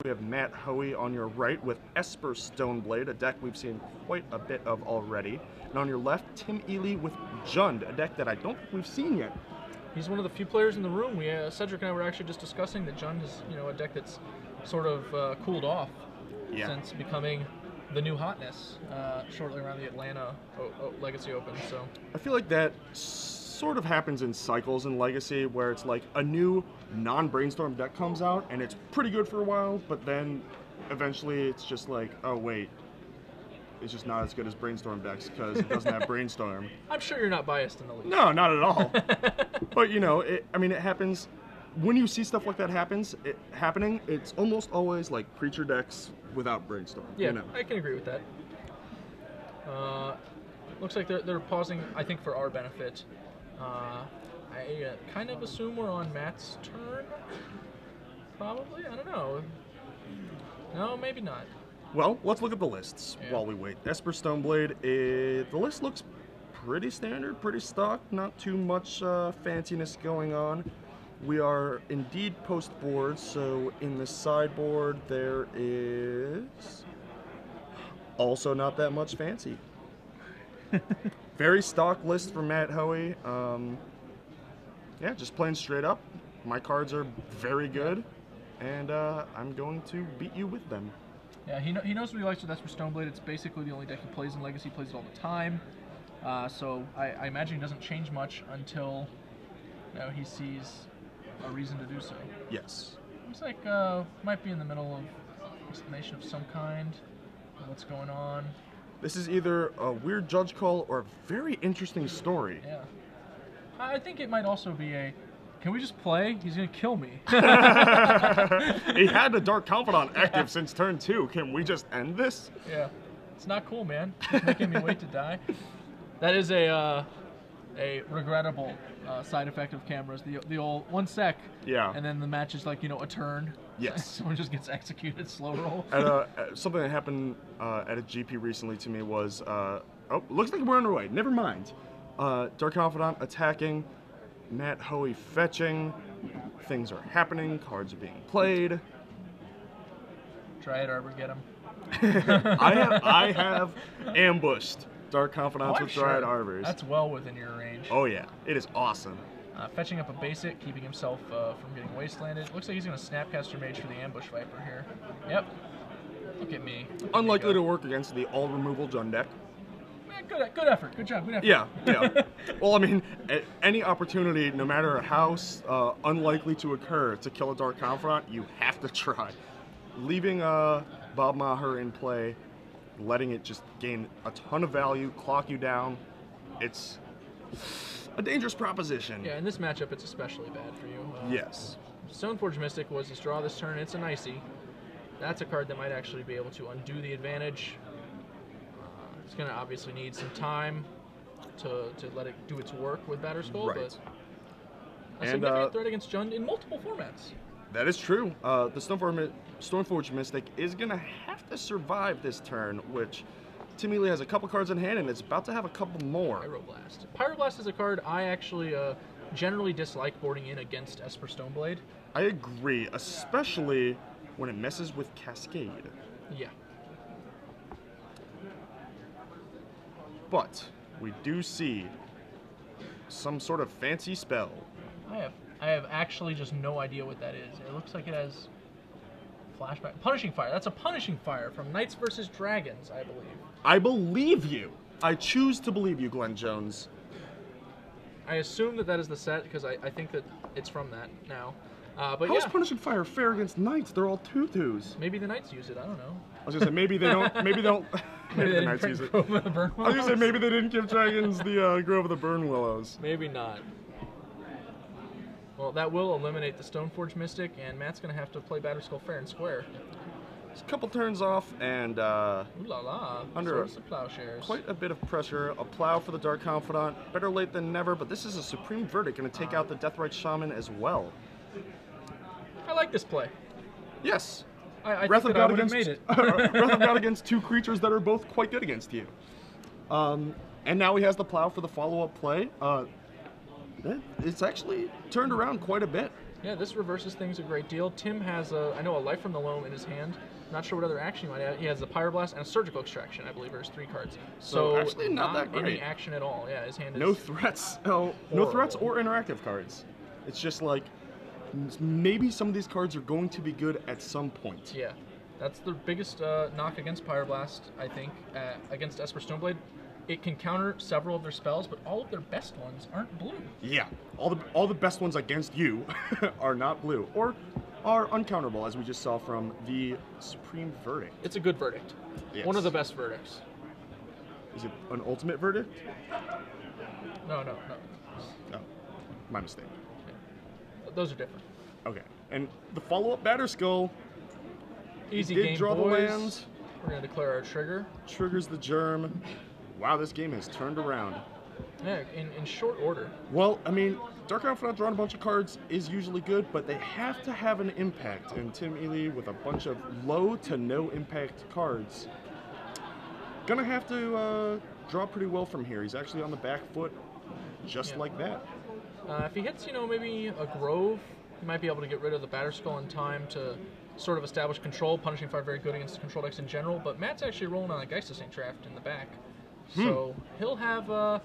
We have Matt Hoey on your right with Esper Stoneblade, a deck we've seen quite a bit of already. And on your left, Tim Ealey with Jund, a deck that I don't think we've seen yet. He's one of the few players in the room. Cedric and I were actually just discussing that Jund is, a deck that's sort of cooled off since becoming the new hotness shortly around the Atlanta Legacy Open. So I feel like that sort of happens in cycles in Legacy, where it's like a new non-brainstorm deck comes out and it's pretty good for a while, but then eventually it's just like, oh wait, it's just not as good as brainstorm decks because it doesn't have brainstorm. I'm sure you're not biased in the least. No, not at all. But it happens when you see stuff like that happening. It's almost always like creature decks without brainstorm. Yeah, I can agree with that. Looks like they're pausing, I think, for our benefit. I kind of assume we're on Matt's turn. Probably, I don't know. No, maybe not. Well, let's look at the lists while we wait. Esper Stoneblade, the list looks pretty standard, pretty stock, not too much fanciness going on. We are indeed post-board, so in the sideboard there is also not that much fancy. Very stock list for Matt Hoey. Yeah, just playing straight up. My cards are very good, and I'm going to beat you with them. Yeah, he knows what he likes with Esper Stoneblade. It's basically the only deck he plays in Legacy. He plays it all the time. So I imagine he doesn't change much until he sees a reason to do so. Yes. Looks like might be in the middle of explanation of some kind. What's going on? This is either a weird judge call or a very interesting story. Yeah. I think it might also be a, can we just play? He's going to kill me. He had the Dark Confidant active since turn 2. Can we just end this? Yeah. It's not cool, man. It's making me wait to die. That is a regrettable side effect of cameras. The old 1 sec. Yeah. And then the match is like, a turn. Yes. Someone just gets executed, slow roll. Something that happened at a GP recently to me was, looks like we're underway. Never mind. Dark Confidant attacking, Matt Hoey fetching, things are happening, cards are being played. Dryad Arbor, get him. I have ambushed Dark Confidants with Dryad Arbors. That's well within your range. Oh yeah, it is awesome. Fetching up a basic, keeping himself from getting wastelanded. Looks like he's going to Snapcaster Mage for the Ambush Viper here. Yep. Look at me. Unlikely to work against the all-removal Jund deck. Good effort. Good job. Good effort. Yeah. Well, I mean, any opportunity, no matter how unlikely to occur, to kill a Dark Confidant, you have to try. Leaving Bob Maher in play, letting it just gain a ton of value, clock you down, it's a dangerous proposition. Yeah, in this matchup, it's especially bad for you. Yes. Stoneforge Mystic was his draw this turn. It's a nicey. That's a card that might actually be able to undo the advantage. It's going to obviously need some time to let it do its work with Batterskull, but a significant threat against Jund in multiple formats. That is true. The Stoneforge Mystic is going to have to survive this turn, which Tim Ealey has a couple cards in hand, and it's about to have a couple more. Pyroblast. Pyroblast is a card I actually generally dislike boarding in against Esper Stoneblade. I agree, especially when it messes with Cascade. Yeah. But we do see some sort of fancy spell. I have actually just no idea what that is. It looks like it has flashback. Punishing Fire. That's a Punishing Fire from Knights vs. Dragons, I believe. I believe you. I choose to believe you, Glenn Jones. I assume that is the set because I think that it's from that now. But How is Punishing Fire fair against Knights? They're all 2/2s. Maybe the Knights use it. I don't know. I was gonna say maybe they don't. Maybe they don't. Maybe the Knights use it. I was gonna say maybe they didn't give dragons the Grove of the Burn Willows. Maybe not. Well, that will eliminate the Stoneforge Mystic, and Matt's gonna have to play Batterskull fair and square. It's a couple turns off, and ooh la la, under plowshares. Quite a bit of pressure. A plow for the Dark Confidant. Better late than never, but this is a Supreme Verdict, gonna take out the Deathrite Shaman as well. I like this play. Yes. I Wrath think that I would have made it. Wrath of God against 2 creatures that are both quite good against you. And now he has the plow for the follow-up play. It's actually turned around quite a bit. Yeah, this reverses things a great deal. Tim has I know, a Life from the Loam in his hand. Not sure what other action he might have. He has a Pyroblast and a Surgical Extraction, I believe, are his 3 cards. So actually not that any great. action at all. Yeah, his hand is No threats. Oh, no threats or horrible. interactive cards. It's just like maybe some of these cards are going to be good at some point. Yeah, that's the biggest knock against Pyroblast, I think, against Esper Stoneblade. It can counter several of their spells, but all of their best ones aren't blue. Yeah, all the best ones against you are not blue or are uncounterable, as we just saw from the Supreme Verdict. It's a good verdict. Yes. One of the best verdicts. Is it an ultimate verdict? No. Oh, my mistake. Those are different. Okay, and the follow-up Batterskull. Easy did game, draw boys. the land. We're gonna declare our trigger. Triggers the germ. Wow, this game has turned around. Yeah, in short order. Well, I mean, Dark Confidant drawing a bunch of cards is usually good, but they have to have an impact. And Tim Ealey, with a bunch of low to no impact cards, gonna have to draw pretty well from here. He's actually on the back foot, just like that. If he hits, maybe a Grove, he might be able to get rid of the Batterskull in time to sort of establish control. Punishing Fire very good against control decks in general, but Matt's actually rolling on a Geist of St. Traft in the back. So he'll have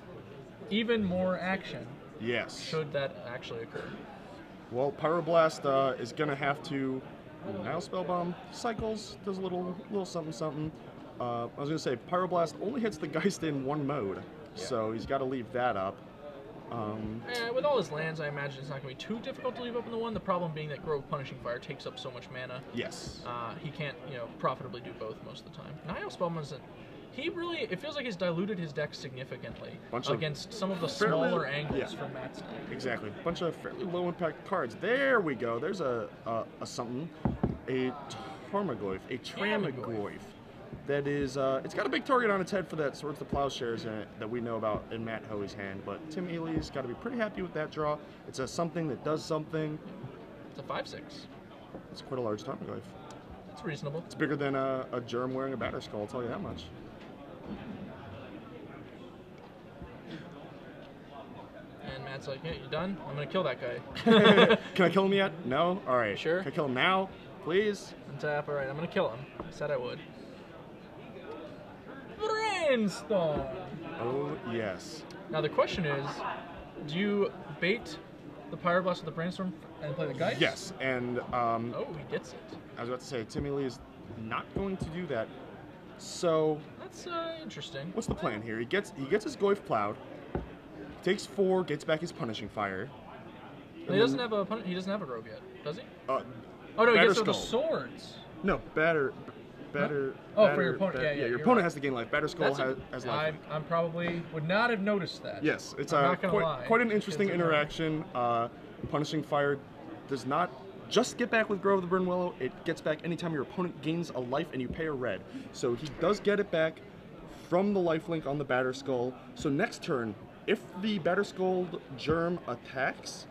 even more action. Yes. Should that actually occur. Well, Pyroblast is gonna have to now Spellbomb cycles, does a little something. I was gonna say Pyroblast only hits the Geist in one mode, so he's got to leave that up. With all his lands, I imagine it's not going to be too difficult to leave up in the one. The problem being that Grove Punishing Fire takes up so much mana. Yes. He can't, profitably do both most of the time. Nihil Spellman isn't. It feels like he's diluted his deck significantly against some of the smaller angles from Matt's deck. Exactly. A bunch of fairly low impact cards. There we go. There's a something. A Tarmogoyf. A Tramagoyf. That is, it's got a big target on its head for that Swords to Plowshares that we know about in Matt Hoey's hand, but Tim Ealey's got to be pretty happy with that draw. It's a something that does something. It's a 5/6. It's quite a large Tarmogoyf. It's reasonable. It's bigger than a germ wearing a Batterskull, I'll tell you that much. And Matt's like, yeah, you done? I'm going to kill that guy. Can I kill him yet? No? Alright. Sure. Can I kill him now? Please? Untap, alright, I'm going to kill him. I said I would. Brainstorm! Oh, yes. Now the question is, do you bait the Pyroblast with the Brainstorm and play the Geist? Yes, and oh, he gets it. I was about to say, Tim Ealey is not going to do that. So that's interesting. What's the plan here? He gets his Goyf plowed, takes 4, gets back his Punishing Fire. He doesn't have a Grove yet, does he? Oh no, he gets the swords. No, batter. For your opponent. Yeah, your opponent has to gain life. Batterskull has life. I probably would not have noticed that. Yes, it's quite an interesting interaction. Punishing Fire does not just get back with Grove of the Burn Willow. It gets back anytime your opponent gains a life and you pay a red. So he does get it back from the lifelink on the Batterskull. So next turn, if the Batterskull germ attacks,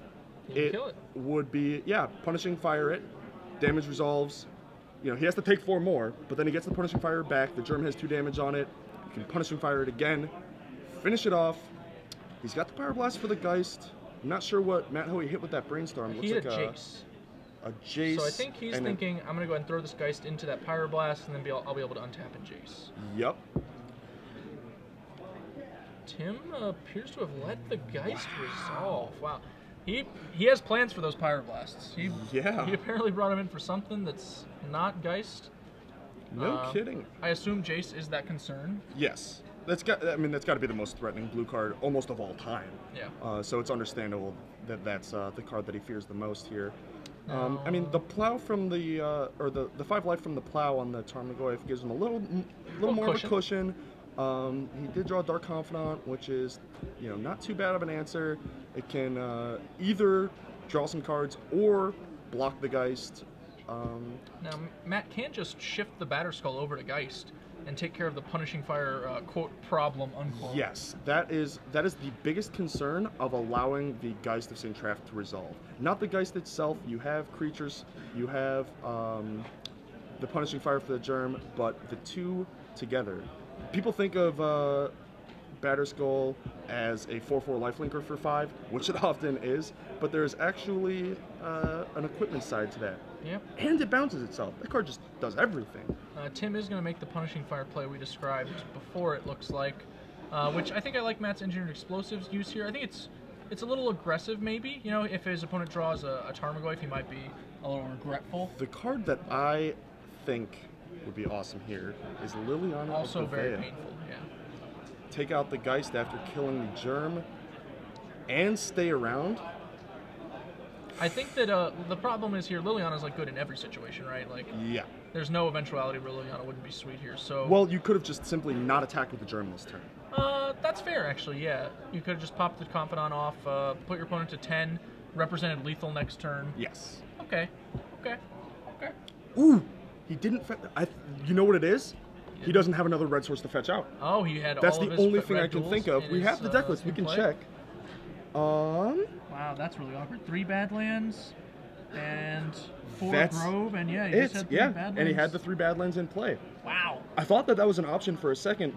it would be Punishing Fire it, damage resolves. He has to take 4 more, but then he gets the Punishing Fire back. The germ has 2 damage on it. You can Punishing Fire it again, finish it off. He's got the Pyroblast for the Geist. I'm not sure what Matt Hoey hit with that Brainstorm. He hit a Jace. A Jace. So I think he's thinking, I'm going to go ahead and throw this Geist into that Pyroblast, and then I'll be able to untap and Jace. Yep. Tim appears to have let the Geist resolve. Wow. He has plans for those Pyroblasts. He apparently brought him in for something that's not Geist. No kidding. I assume Jace is that concern. Yes. That's got to be the most threatening blue card almost of all time. Yeah. So it's understandable that that's the card that he fears the most here. The plow from the 5 life from the plow on the Tarmogoyf gives him a little more of a cushion. He did draw Dark Confidant, which is, not too bad of an answer. It can either draw some cards or block the Geist. Now, Matt can just shift the Batterskull over to Geist and take care of the Punishing Fire, quote, problem, unquote. Yes, that is the biggest concern of allowing the Geist of St. Traft to resolve. Not the Geist itself. You have creatures, you have the Punishing Fire for the germ, but the two together. People think of Batterskull as a 4/4 lifelinker for 5, which it often is, but there's actually an equipment side to that. Yep. And it bounces itself. That card just does everything. Tim is going to make the Punishing Fire play we described before, it looks like, which I think I like Matt's Engineered Explosives use here. I think it's a little aggressive, maybe. You know, if his opponent draws a Tarmogoyf, he might be a little regretful. The card that I think would be awesome here is Liliana. Also of very Gouveia. painful, yeah. Take out the Geist after killing the Germ and stay around. I think that the problem is here, Liliana's like good in every situation, right? Like, Yeah. there's no eventuality where Liliana wouldn't be sweet here, so... Well, you could have just simply not attacked with the Germ this turn. That's fair, actually, yeah. You could have just popped the Confidant off, put your opponent to 10, represented lethal next turn. Yes. Okay. Ooh! He didn't you know what it is? He doesn't have another red source to fetch out. Oh, he had That's all of the his only red thing I can duels think of. in We his, have the deck list. We in can play? check. Wow, that's really awkward. 3 Badlands and 4 That's Grove, and yeah, he just had 3 Badlands. and he had the 3 Badlands in play. Wow. I thought that was an option for a second,